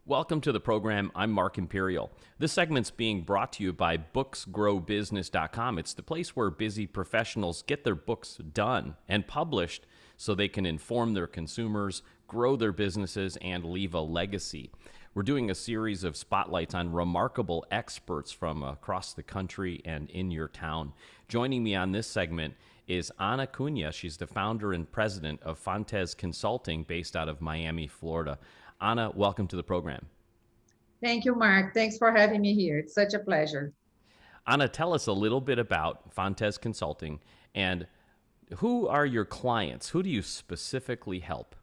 Welcome to the program. I'm Mark Imperial. This segment's being brought to you by booksgrowbusiness.com. It's the place where busy professionals get their books done and published so they can inform their consumers, grow their businesses, and leave a legacy. We're doing a series of spotlights on remarkable experts from across the country and in your town. Joining me on this segment is Ana Cunha. She's the founder and president of Fontes Consulting based out of Miami, Florida. Ana, welcome to the program. Thank you, Mark. Thanks for having me here. It's such a pleasure. Ana, tell us a little bit about Fontes Consulting and who are your clients? Who do you specifically help?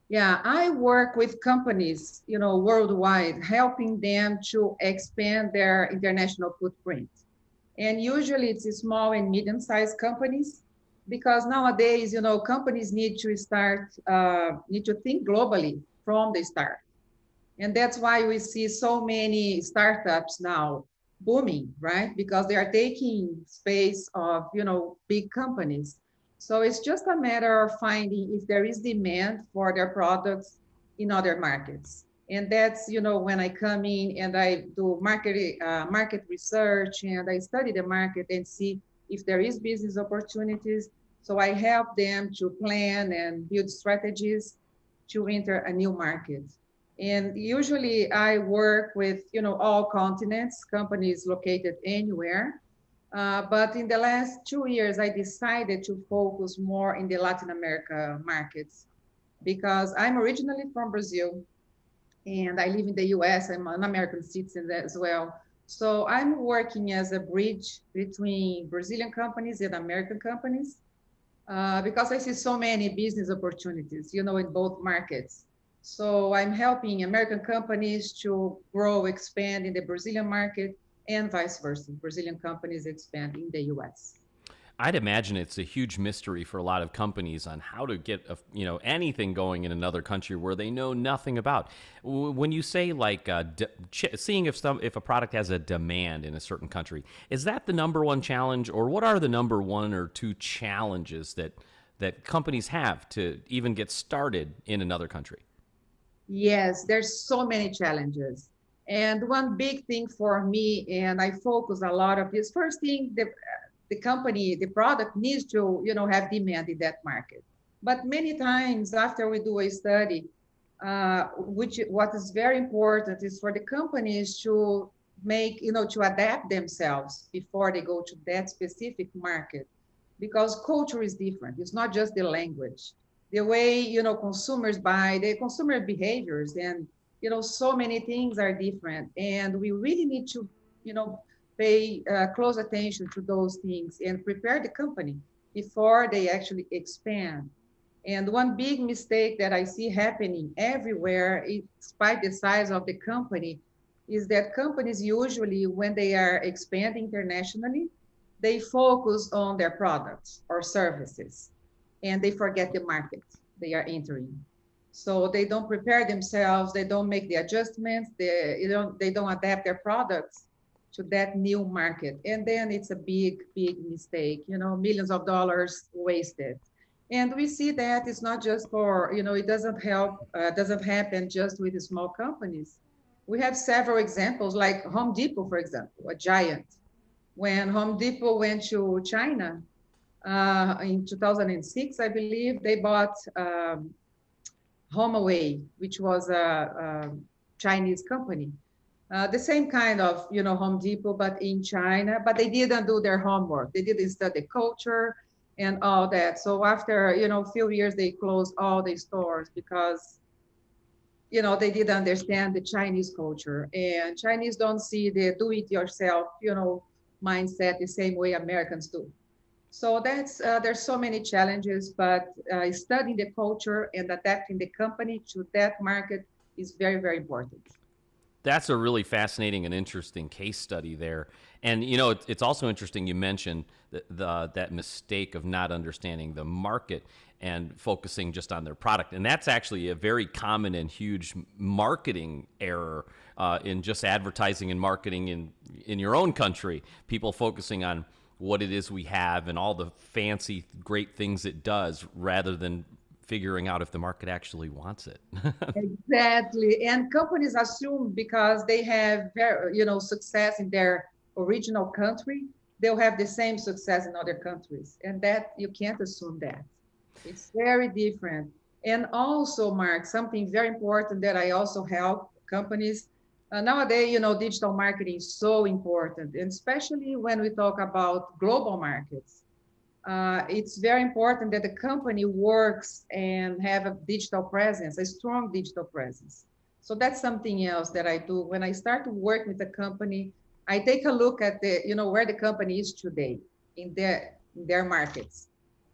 Yeah, I work with companies, worldwide, helping them to expand their international footprint. And usually it's small and medium-sized companies because nowadays, companies need to think globally from the start. And that's why we see so many startups now booming, right? Because they are taking space of, big companies. So it's just a matter of finding if there is demand for their products in other markets. And that's, when I come in and I do market research and I study the market and see if there is business opportunities. So I help them to plan and build strategies to enter a new market. And usually I work with, all continents, companies located anywhere. But in the last 2 years, I decided to focus more in the Latin America markets because I'm originally from Brazil and I live in the US. I'm an American citizen as well. So I'm working as a bridge between Brazilian companies and American companies because I see so many business opportunities, in both markets. So I'm helping American companies to grow, expand in the Brazilian market and vice versa. Brazilian companies expand in the US. I'd imagine it's a huge mystery for a lot of companies on how to get anything going in another country where they know nothing about. When you say like seeing if a product has a demand in a certain country, is that the number one challenge, or what are the number one or two challenges that companies have to even get started in another country? Yes, there's so many challenges. And one big thing for me, and I focus a lot of this, first thing, the company, the product needs to, have demand in that market. But many times after we do a study, what is very important is for the companies to make, to adapt themselves before they go to that specific market, because culture is different. It's not just the language, the way, consumers buy, the consumer behaviors, and, so many things are different. And we really need to, pay close attention to those things and prepare the company before they actually expand. And one big mistake that I see happening everywhere, despite the size of the company, is that companies usually, when they are expanding internationally, they focus on their products or services and they forget the market they are entering. So they don't prepare themselves, they don't make the adjustments, they don't adapt their products to that new market. And then it's a big, big mistake, millions of dollars wasted. And we see that it's not just for, it doesn't happen just with the small companies. We have several examples like Home Depot, for example, a giant. When Home Depot went to China in 2006, I believe, they bought HomeAway, which was a Chinese company. The same kind of, Home Depot, but in China, but they didn't do their homework. They didn't study culture and all that. So after, a few years, they closed all the stores because, they didn't understand the Chinese culture. And Chinese don't see the do-it-yourself, mindset the same way Americans do. So there's so many challenges, but studying the culture and adapting the company to that market is very, very important. That's a really fascinating and interesting case study there. And, it's also interesting you mentioned that mistake of not understanding the market and focusing just on their product. And that's actually a very common and huge marketing error in just advertising and marketing in your own country. People focusing on what it is we have and all the fancy, great things it does rather than figuring out if the market actually wants it. Exactly. And companies assume because they have very, success in their original country, they'll have the same success in other countries. And that you can't assume that. It's very different. And also, Mark, something very important that I also help companies. Nowadays, digital marketing is so important, and especially when we talk about global markets. It's very important that the company works and have a digital presence, a strong digital presence. So that's something else that I do. When I start to work with a company, I take a look at where the company is today in their markets,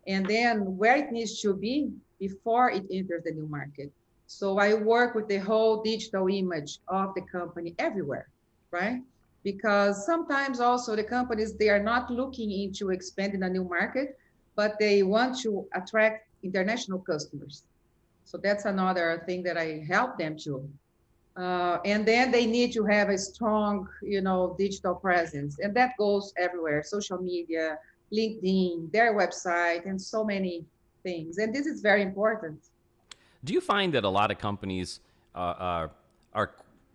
and then where it needs to be before it enters the new market. So I work with the whole digital image of the company everywhere, right? Because sometimes also the companies, they are not looking into expanding a new market, but they want to attract international customers. So that's another thing that I help them to. And then they need to have a strong, digital presence, and that goes everywhere: social media, LinkedIn, their website, and so many things. And this is very important. Do you find that a lot of companies are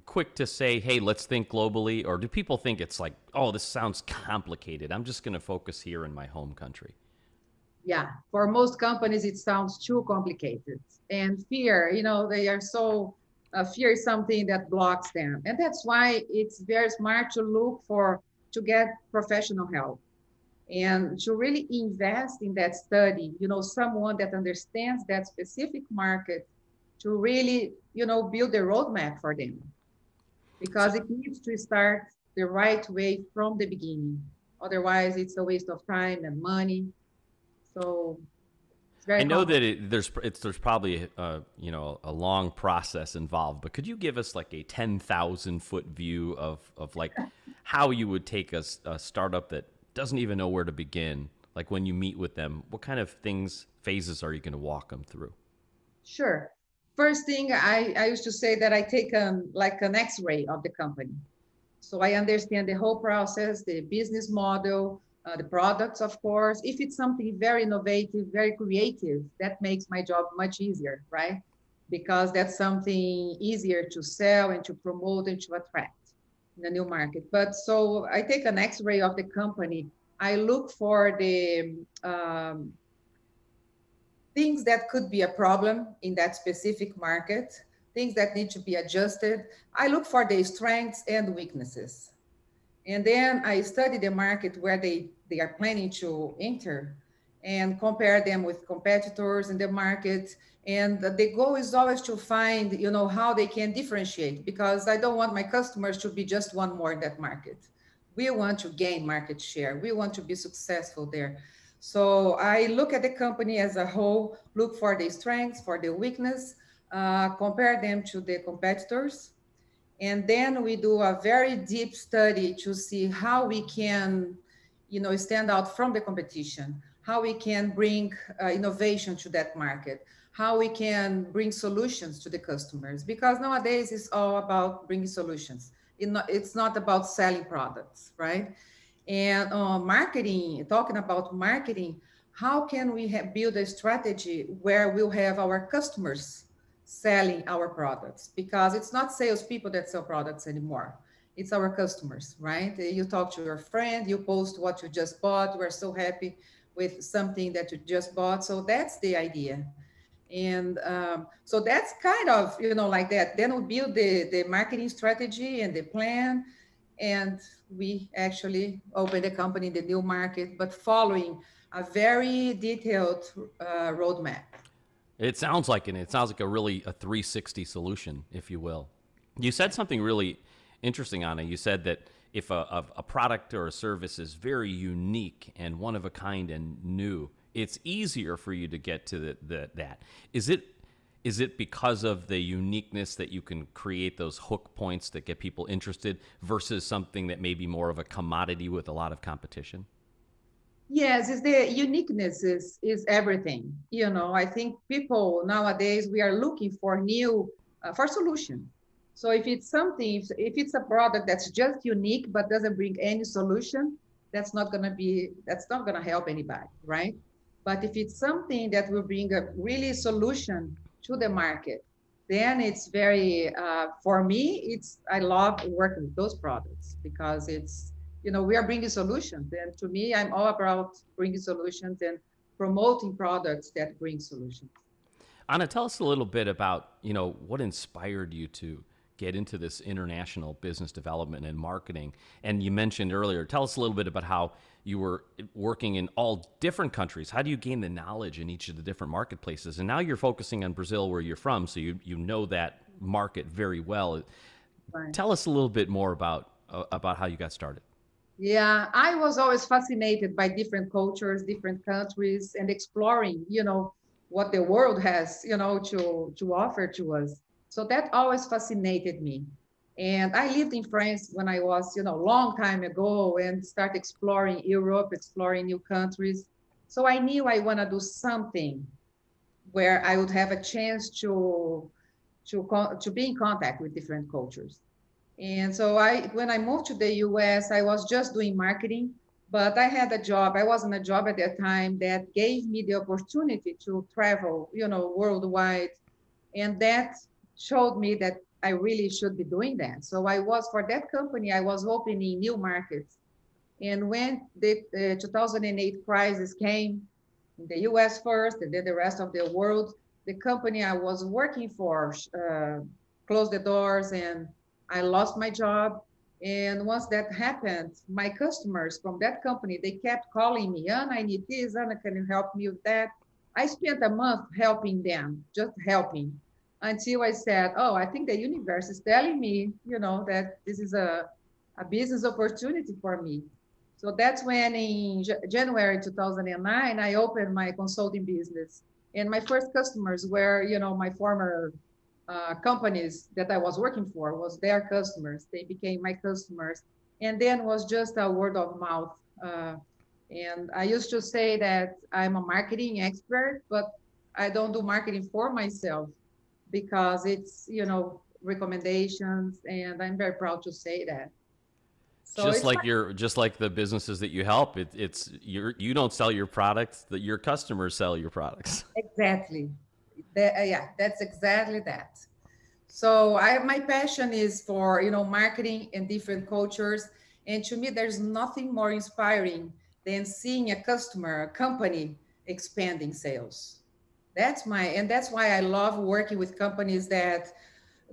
quick to say, hey, let's think globally? Or do people think it's like, oh, this sounds complicated, I'm just going to focus here in my home country? Yeah, for most companies, it sounds too complicated. And fear, they are so, fear is something that blocks them. And that's why it's very smart to to get professional help and to really invest in that study, someone that understands that specific market to really, build a roadmap for them, So because it needs to start the right way from the beginning. Otherwise, it's a waste of time and money. So it's I very know common. that there's probably a long process involved, but could you give us like a 10,000-foot view of like how you would take a startup that doesn't even know where to begin? Like when you meet with them, what kind of phases are you going to walk them through? Sure. First thing, I used to say that I take like an X-ray of the company. So I understand the whole process, the business model, the products, of course. If it's something very innovative, very creative, that makes my job much easier, right? Because that's something easier to sell and to promote and to attract in the new market. But so I take an X-ray of the company. I look for the things that could be a problem in that specific market, things that need to be adjusted. I look for the strengths and weaknesses. And then I study the market where they are planning to enter and compare them with competitors in the market. And the goal is always to find, how they can differentiate, because I don't want my customers to be just one more in that market. We want to gain market share. We want to be successful there. So I look at the company as a whole, look for the strengths, for the weakness, compare them to the competitors, and then we do a very deep study to see how we can, stand out from the competition, how we can bring innovation to that market, how we can bring solutions to the customers. Because nowadays it's all about bringing solutions. It's not about selling products, right? And marketing, talking about marketing, how can we build a strategy where we'll have our customers selling our products? Because it's not salespeople that sell products anymore. It's our customers, right? You talk to your friend, you post what you just bought. We're so happy with something that you just bought. So that's the idea. And so that's kind of, like that. Then we build the marketing strategy and the plan, and we actually open the company in the new market, but following a very detailed roadmap. It sounds like a 360 solution, if you will. You said something really interesting, Anna. You said that if a product or a service is very unique and one of a kind and new, it's easier for you to get to that. Is it because of the uniqueness that you can create those hook points that get people interested versus something that may be more of a commodity with a lot of competition? Yes, it's the uniqueness is everything. I think people nowadays, we are looking for new, for solution. So if it's something, if it's a product that's just unique but doesn't bring any solution, that's not going to help anybody, right? But if it's something that will bring a really solution to the market, then it's very, for me, I love working with those products because we are bringing solutions. And to me, I'm all about bringing solutions and promoting products that bring solutions. Ana, tell us a little bit about, what inspired you to get into this international business development and marketing. And you mentioned earlier, tell us a little bit about how you were working in all different countries. How do you gain the knowledge in each of the different marketplaces? And now you're focusing on Brazil, where you're from, so you know that market very well. Right. Tell us a little bit more about how you got started. Yeah, I was always fascinated by different cultures, different countries, and exploring, what the world has, to offer to us. So that always fascinated me. And I lived in France when I was, long time ago, and start exploring Europe, exploring new countries. So I knew I want to do something where I would have a chance to be in contact with different cultures. And so when I moved to the US, I was just doing marketing, but I had a job. I was in a job at that time that gave me the opportunity to travel, worldwide. And that showed me that I really should be doing that. So for that company, I was opening new markets. And when the 2008 crisis came, in the US first, and then the rest of the world, the company I was working for closed the doors and I lost my job. And once that happened, my customers from that company, they kept calling me, Ana, I need this, Ana, can you help me with that? I spent a month helping them, just helping, until I said, oh, I think the universe is telling me, that this is a business opportunity for me. So that's when in January 2009, I opened my consulting business. And my first customers were, my former companies that I was working for was their customers. They became my customers. And then was just a word of mouth. And I used to say that I'm a marketing expert, but I don't do marketing for myself because it's, recommendations. And I'm very proud to say that. So just like the businesses that you help, you don't sell your products, that your customers sell your products. Exactly. Yeah, that's exactly that. So my passion is for, marketing in different cultures. And to me, there's nothing more inspiring than seeing a customer, a company expanding sales. And that's why I love working with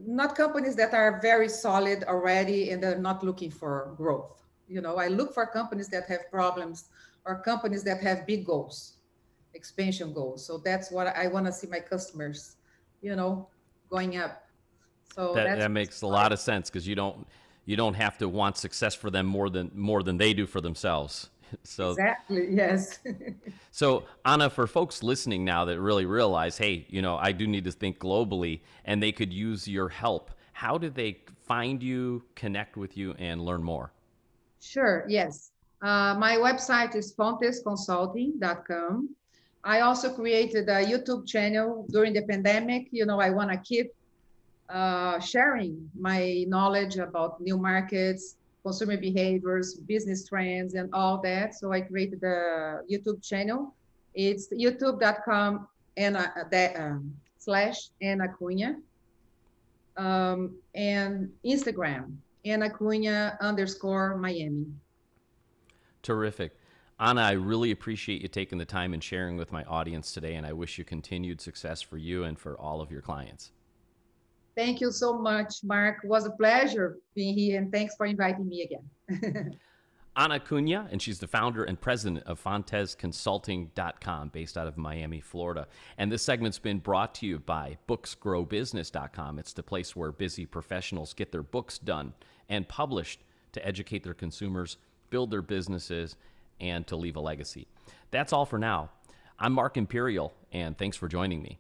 not companies that are very solid already and they're not looking for growth. I look for companies that have problems or companies that have big goals, expansion goals. So that's what I want to see my customers, going up. So That makes a lot of sense, because you don't have to want success for them more than they do for themselves. So exactly, yes. So Ana, for folks listening now that really realize, hey, I do need to think globally, and they could use your help, how do they find you, connect with you, and learn more? Sure, yes. My website is fontesconsulting.com. I also created a YouTube channel during the pandemic. I want to keep sharing my knowledge about new markets, consumer behaviors, business trends, and all that. So I created a YouTube channel. It's youtube.com and /Ana Cunha, and Instagram, Ana Cunha _Miami. Terrific. Ana, I really appreciate you taking the time and sharing with my audience today, and I wish you continued success for you and for all of your clients. Thank you so much, Mark. It was a pleasure being here, and thanks for inviting me again. Ana Cunha, and she's the founder and president of fontesconsulting.com, based out of Miami, Florida. And this segment's been brought to you by booksgrowbusiness.com. It's the place where busy professionals get their books done and published to educate their consumers, build their businesses, and to leave a legacy. That's all for now. I'm Mark Imperial, and thanks for joining me.